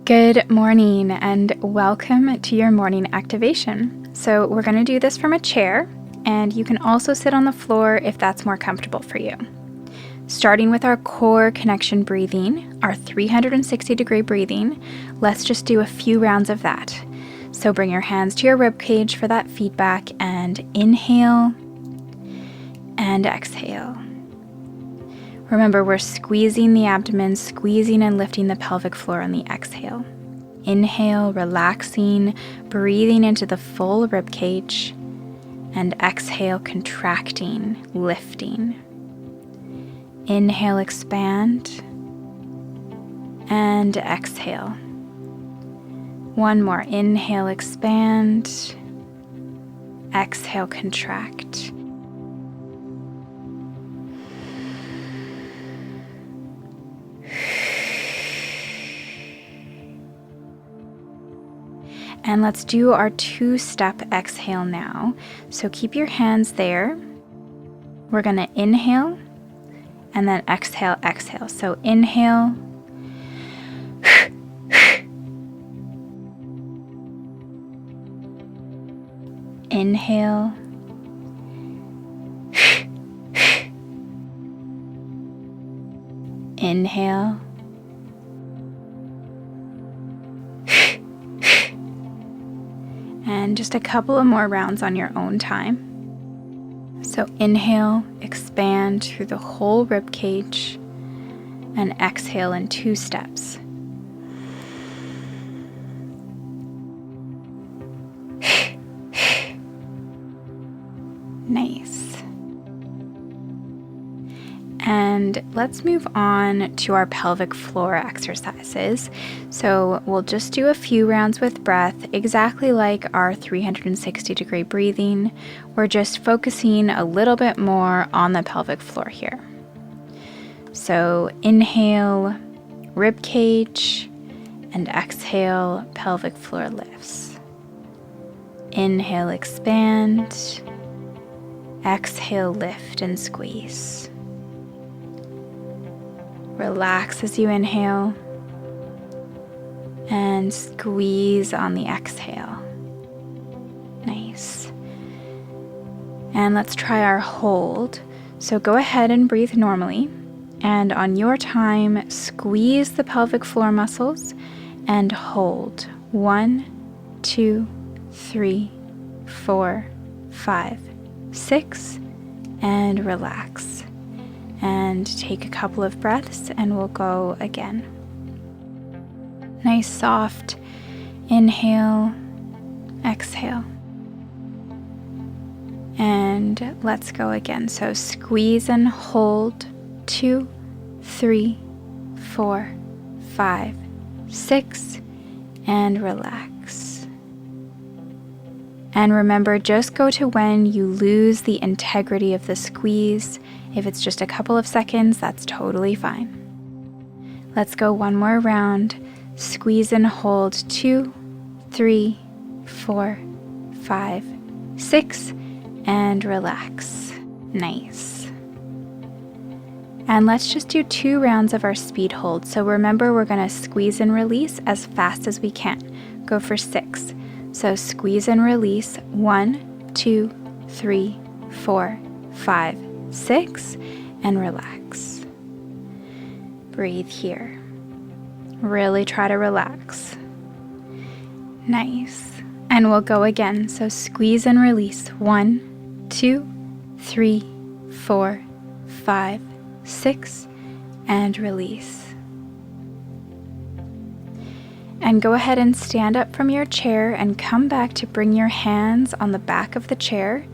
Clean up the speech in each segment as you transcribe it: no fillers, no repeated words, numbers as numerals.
Good morning and welcome to your morning activation. So we're going to do this from a chair, and you can also sit on the floor if that's more comfortable for you. Starting with our core connection breathing, our 360-degree breathing, let's just do a few rounds of that. So bring your hands to your ribcage for that feedback and inhale and exhale. Remember, we're squeezing the abdomen, squeezing and lifting the pelvic floor on the exhale. Inhale, relaxing, breathing into the full ribcage, and exhale, contracting, lifting. Inhale, expand, and exhale. One more. Inhale, expand, exhale, contract. And let's do our two-step exhale now. So keep your hands there. We're going to inhale and then exhale, exhale. So inhale. Inhale. Inhale. And just a couple of more rounds on your own time. So inhale, expand through the whole rib cage, and exhale in two steps. Nice. And let's move on to our pelvic floor exercises. So we'll just do a few rounds with breath, exactly like our 360-degree breathing. We're just focusing a little bit more on the pelvic floor here. So inhale, rib cage, and exhale, pelvic floor lifts. Inhale, expand. Exhale, lift and squeeze. Relax as you inhale and squeeze on the exhale. Nice. And let's try our hold. So go ahead and breathe normally, and on your time, squeeze the pelvic floor muscles and hold. 1, 2, 3, 4, 5, 6, and relax. And take a couple of breaths and we'll go again. Nice soft inhale, exhale. And let's go again. So squeeze and hold. 2, 3, 4, 5, 6, and relax. And remember, just go to when you lose the integrity of the squeeze. If it's just a couple of seconds, that's totally fine. Let's go one more round. Squeeze and hold. 2, 3, 4, 5, 6, and relax. Nice. And let's just do 2 rounds of our speed hold. So remember, we're going to squeeze and release as fast as we can. Go for 6. So squeeze and release. 1, 2, 3, 4, 5, 6, and relax. Breathe here. Really try to relax. Nice. And we'll go again. So squeeze and release. 1, 2, 3, 4, 5, 6, and release. And go ahead and stand up from your chair and come back to bring your hands on the back of the chair.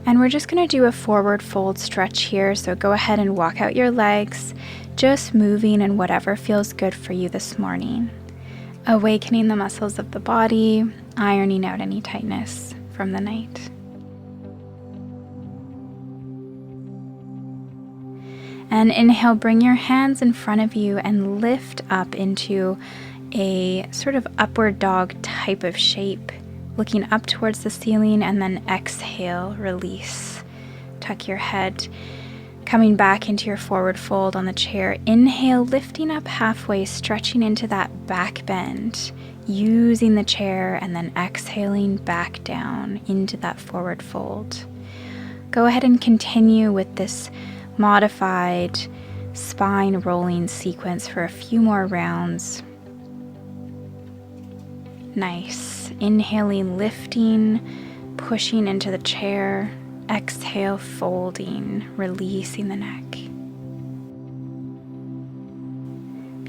And we're just going to do a forward fold stretch here. So go ahead and walk out your legs, just moving in whatever feels good for you this morning. Awakening the muscles of the body, ironing out any tightness from the night. And inhale, bring your hands in front of you and lift up into a sort of upward dog type of shape, looking up towards the ceiling, and then exhale, release. Tuck your head Coming back into your forward fold on the chair, inhale, lifting up halfway, stretching into that back bend, using the chair, and then exhaling back down into that forward fold. Go ahead and continue with this modified spine rolling sequence for a few more rounds. Nice. Inhaling, lifting, pushing into the chair. Exhale, folding, releasing the neck.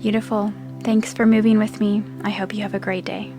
Beautiful. Thanks for moving with me. I hope you have a great day.